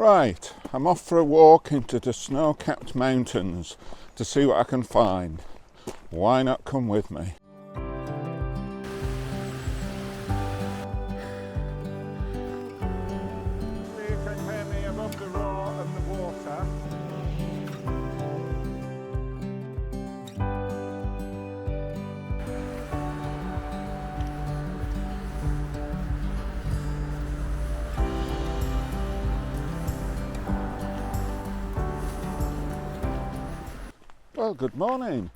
Right, I'm off for a walk into the snow-capped mountains to see what I can find. Why not come with me? You can hear me above the roar of the water. Well, good morning.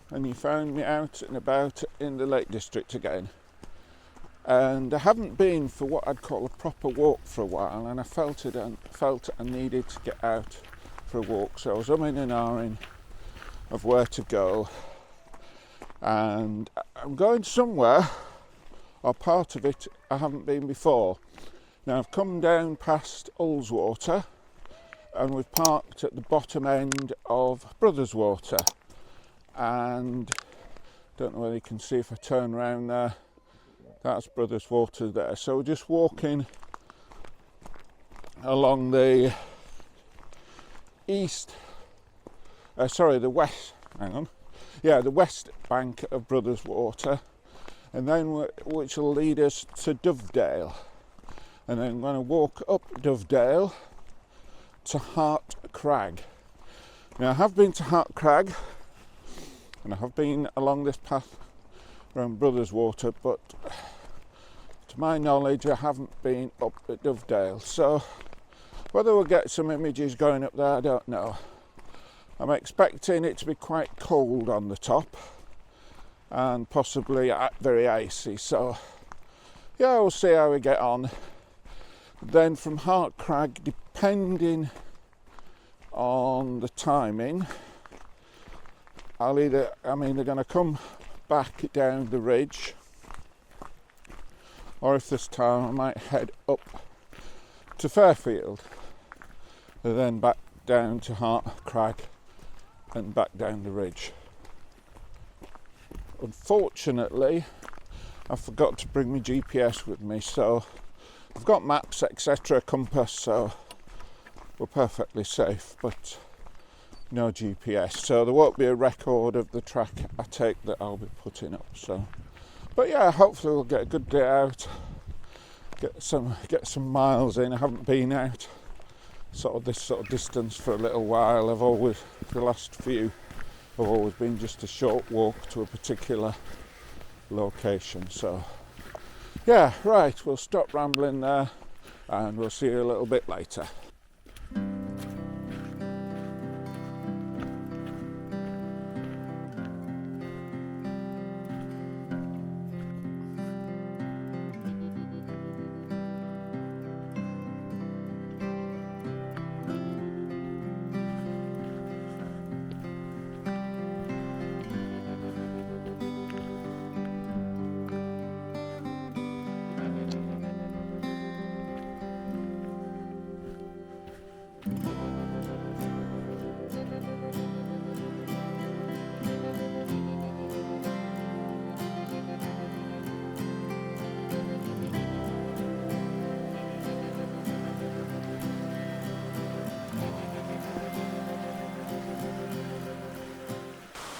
And you found me out and about in the Lake District again. And I haven't been for what I'd call a proper walk for a while, and I felt I needed to get out for a walk. So I was umming and ahhing of where to go. And I'm going somewhere, or part of it I haven't been before. Now I've come down past Ullswater, and we've parked at the bottom end of Brothers Water, and don't know whether you can see if I turn around there, that's Brothers Water there. So we're just walking along the the west bank of Brothers Water, and then which will lead us to Dovedale, and then I'm going to walk up Dovedale to Hart Crag. Now I have been to Hart Crag, and I have been along this path around Brothers Water, but to my knowledge I haven't been up at Dovedale. So whether we'll get some images going up there, I don't know. I'm expecting it to be quite cold on the top and possibly very icy, so yeah, we'll see how we get on. Then from Hart Crag, depending on the timing, they're going to come back down the ridge, or if there's time I might head up to Fairfield and then back down to Hart Crag and back down the ridge. Unfortunately, I forgot to bring my GPS with me, so I've got maps, etc., compass, so we're perfectly safe, but no GPS. So there won't be a record of the track I take that I'll be putting up. So, but yeah, hopefully we'll get a good day out, get some miles in. I haven't been out this sort of distance for a little while. The last few have always been just a short walk to a particular location. So yeah, right, we'll stop rambling there and we'll see you a little bit later.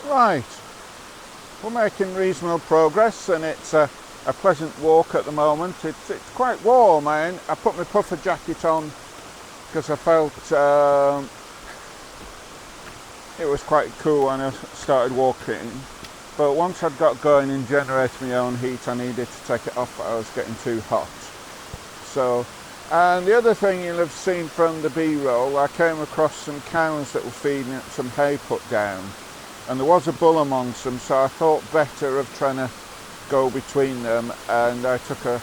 Right, we're making reasonable progress, and it's a pleasant walk at the moment. It's quite warm. I put my puffer jacket on because I felt it was quite cool when I started walking, but once I'd got going and generated my own heat, I needed to take it off. I was getting too hot. So, and the other thing you'll have seen from the B-roll, I came across some cows that were feeding some hay put down, and there was a bull amongst them, so I thought better of trying to go between them, and I took a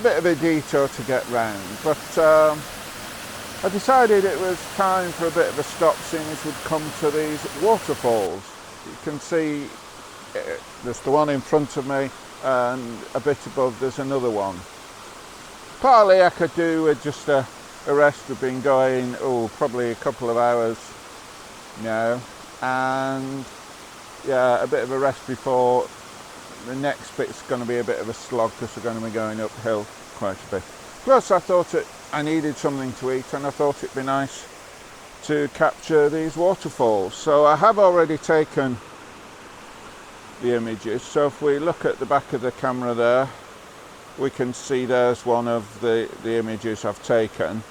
bit of a detour to get round. But I decided it was time for a bit of a stop, seeing as we'd come to these waterfalls. You can see there's the one in front of me, and a bit above there's another one. Partly I could do with just a rest. We've been going probably a couple of hours now, and yeah, a bit of a rest before the next bit's going to be a bit of a slog because we're going to be going uphill quite a bit. Plus I thought I needed something to eat, and I thought it'd be nice to capture these waterfalls. So I have already taken the images. So if we look at the back of the camera there, we can see there's one of the images I've taken.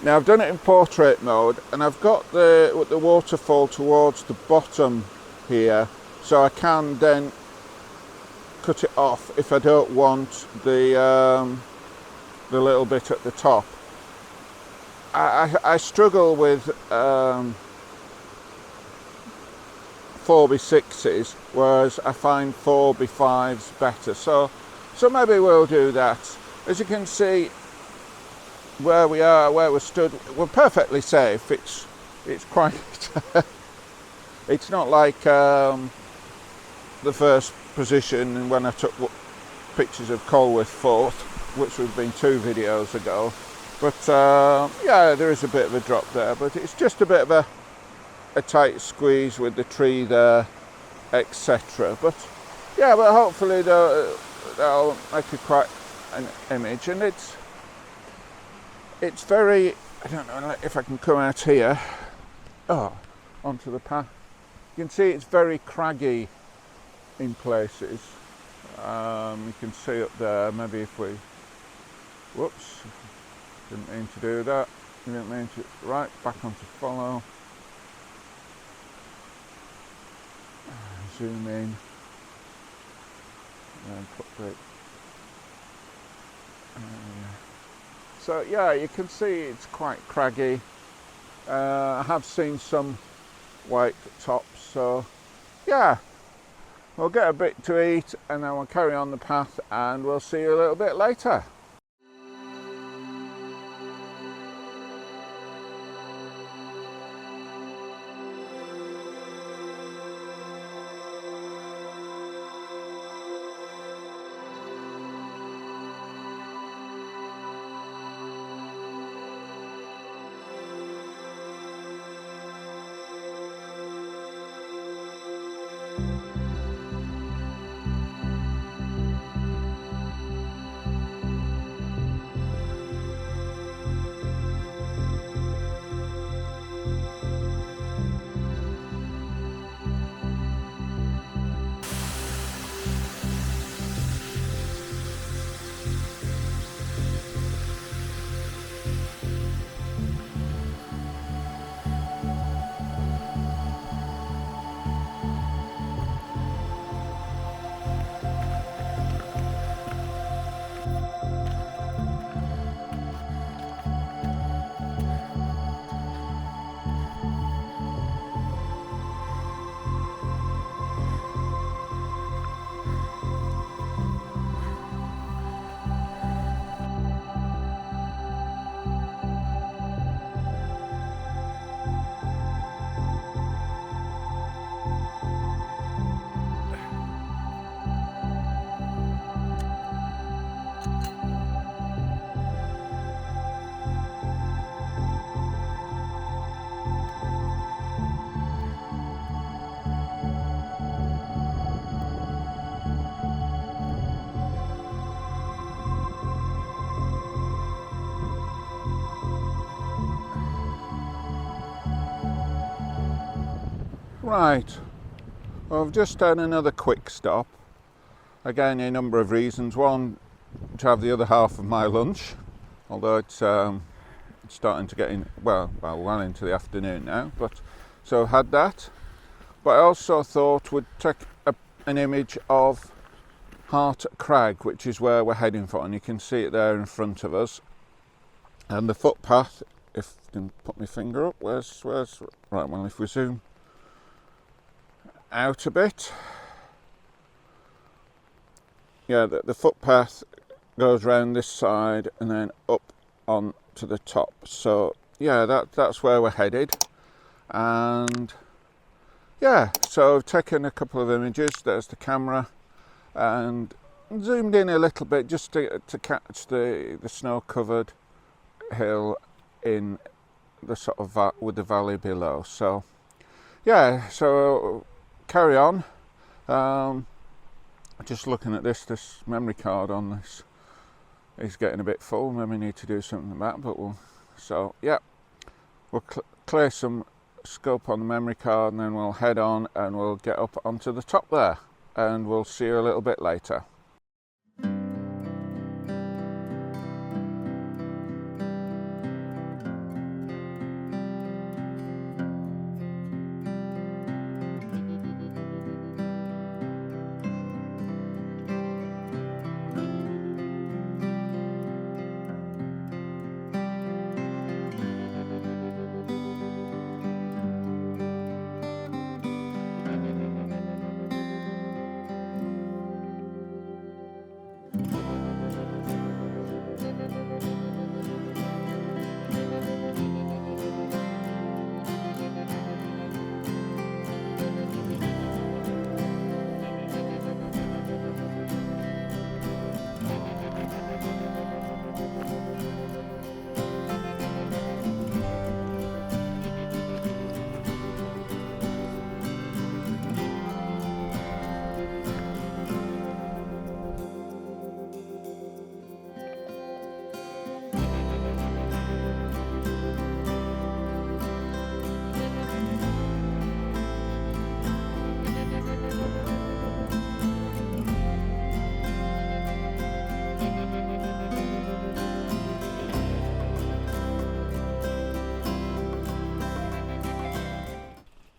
Now I've done it in portrait mode, and I've got the waterfall towards the bottom here, so I can then cut it off if I don't want the little bit at the top. I struggle with 4x6s, whereas I find 4x5s better. So maybe we'll do that. As you can see, where we are, where we're stood, we're perfectly safe. It's quite. It's not like the first position when I took pictures of Colworth Fort, which would have been 2 videos ago. But yeah, there is a bit of a drop there, but it's just a bit of a tight squeeze with the tree there, etc. But yeah, but hopefully that'll make quite an image, and it's very, I don't know if I can come out here, onto the path. You can see it's very craggy in places. You can see up there, maybe if we, whoops, didn't mean to do that, didn't mean to, right, back onto follow. Zoom in, and put the, so yeah, you can see it's quite craggy. I have seen some white tops, so yeah, we'll get a bit to eat and then we'll carry on the path, and we'll see you a little bit later. Right, well, I've just done another quick stop. Again, a number of reasons. One, to have the other half of my lunch, although it's starting to get in, well into the afternoon now, but so I had that. But I also thought we'd take an image of Hart Crag, which is where we're heading for, and you can see it there in front of us. And the footpath, if I can put my finger up, where's right, well, if we zoom out a bit, yeah, the footpath goes round this side and then up on to the top. So yeah, that's where we're headed. And yeah, so I've taken a couple of images. There's the camera, and zoomed in a little bit just to catch the snow covered hill in the sort of with the valley below. So yeah, so carry on. Just looking at this memory card on this is getting a bit full. Maybe need to do something about that, but we'll clear some scope on the memory card, and then we'll head on and we'll get up onto the top there, and we'll see you a little bit later.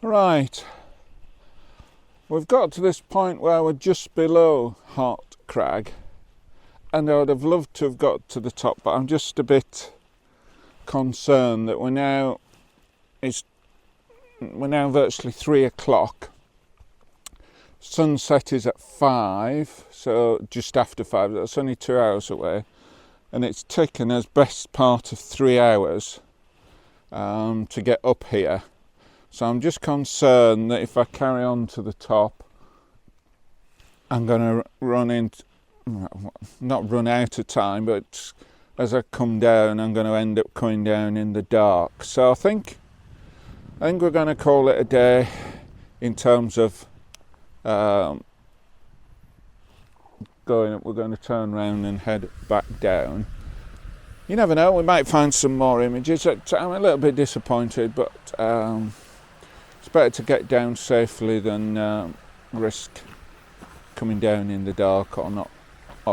Right, we've got to this point where we're just below Hart Crag, and I would have loved to have got to the top, but I'm just a bit concerned that we're now virtually 3 o'clock. Sunset is at 5, so just after 5. That's only 2 hours away, and it's taken us best part of 3 hours to get up here. So I'm just concerned that if I carry on to the top, I'm going to not run out of time, but as I come down, I'm going to end up coming down in the dark. So I think we're going to call it a day in terms of going up. We're going to turn around and head back down. You never know, we might find some more images. I'm a little bit disappointed, but it's better to get down safely than risk coming down in the dark or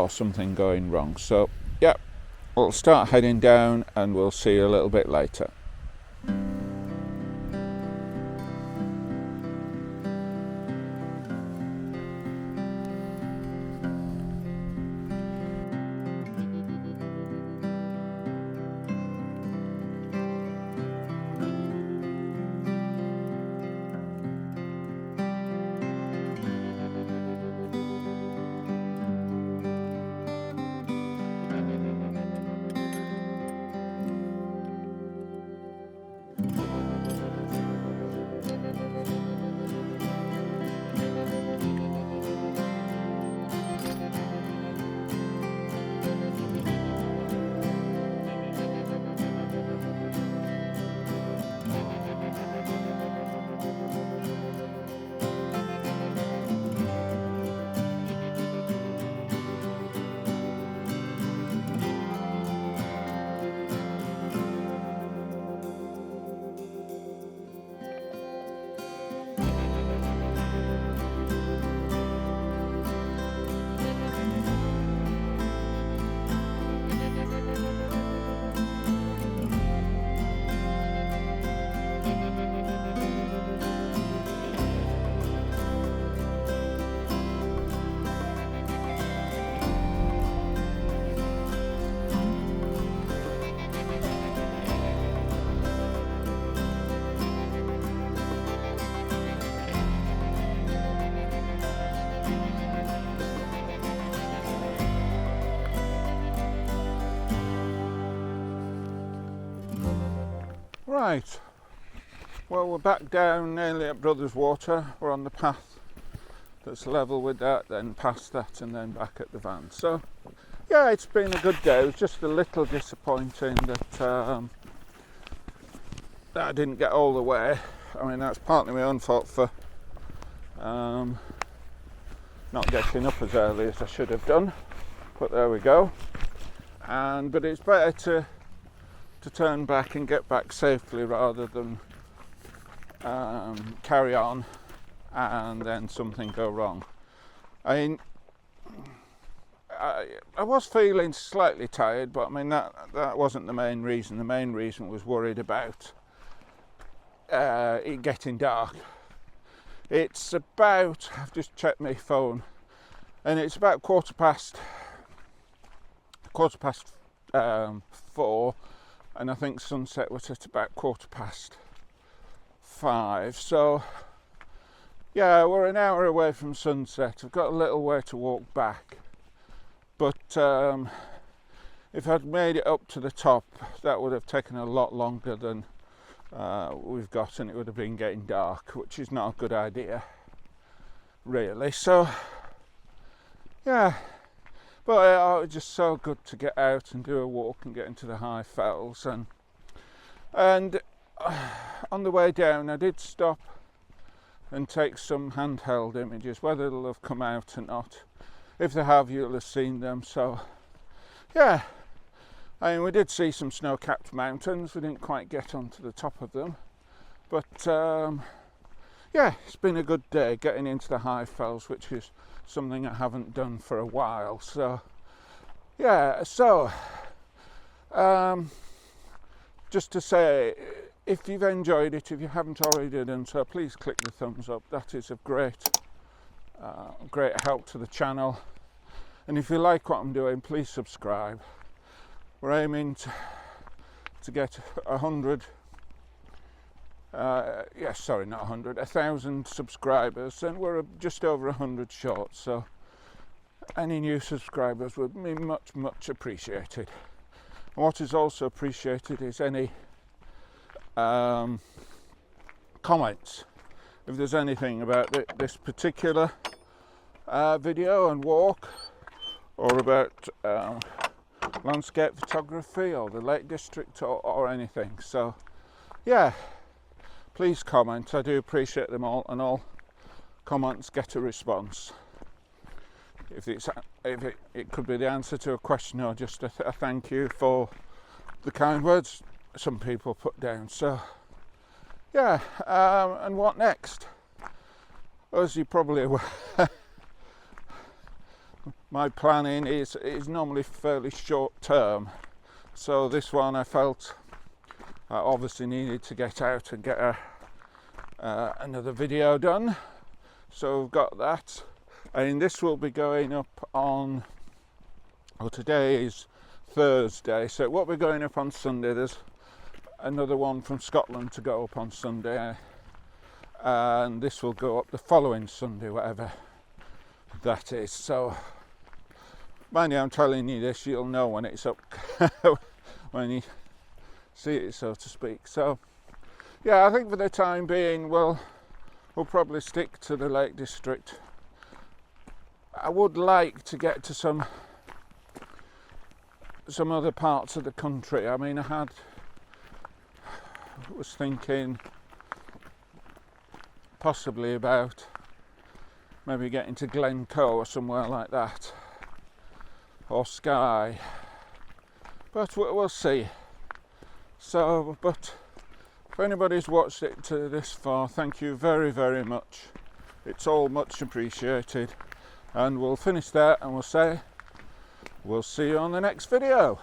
something going wrong. So yeah, we'll start heading down and we'll see you a little bit later. Right, well, we're back down nearly at Brothers Water. We're on the path that's level with that, then past that, and then back at the van. So yeah, it's been a good day. It was just a little disappointing that I didn't get all the way. I mean, that's partly my own fault for not getting up as early as I should have done, but there we go. but it's better to turn back and get back safely rather than carry on and then something go wrong. I mean, I was feeling slightly tired, but I mean that wasn't the main reason. The main reason was worried about it getting dark. It's about, I've just checked my phone, and it's about quarter past 4, and I think sunset was at about 5:15. So yeah, we're an hour away from sunset. I've got a little way to walk back, but if I'd made it up to the top, that would have taken a lot longer than we've got, and it would have been getting dark, which is not a good idea, really. So yeah, but it was just so good to get out and do a walk and get into the high fells, and on the way down I did stop and take some handheld images. Whether they'll have come out or not, if they have, you'll have seen them. So yeah, I mean, we did see some snow-capped mountains. We didn't quite get onto the top of them, but yeah, it's been a good day getting into the high fells, which is something I haven't done for a while. So yeah, so just to say, if you've enjoyed it, if you haven't already done so, please click the thumbs up. That is of great help to the channel. And if you like what I'm doing, please subscribe. We're aiming to get 1,000 subscribers, and we're just over 100 short. So any new subscribers would be much appreciated. And what is also appreciated is any comments. If there's anything about this particular video and walk, or about landscape photography or the Lake District, or anything. So yeah, please comment. I do appreciate them all, and all comments get a response. If it could be the answer to a question, or just a thank you for the kind words some people put down. So yeah, and what next? As you probably aware, my planning is normally fairly short term, so this one I felt I obviously needed to get out and get another video done. So we've got that, and this will be going up on, today is Thursday, so it won't be going up on Sunday. There's another one from Scotland to go up on Sunday, and this will go up the following Sunday, whatever that is. So mind you, I'm telling you this, you'll know when it's up when you see it, so to speak. So yeah, I think for the time being we'll probably stick to the Lake District. I would like to get to some other parts of the country. I mean, I was thinking possibly about maybe getting to Glencoe or somewhere like that, or Skye, but we'll see. So, but if anybody's watched it to this far, thank you very much. It's all much appreciated, and we'll finish there, and we'll say we'll see you on the next video.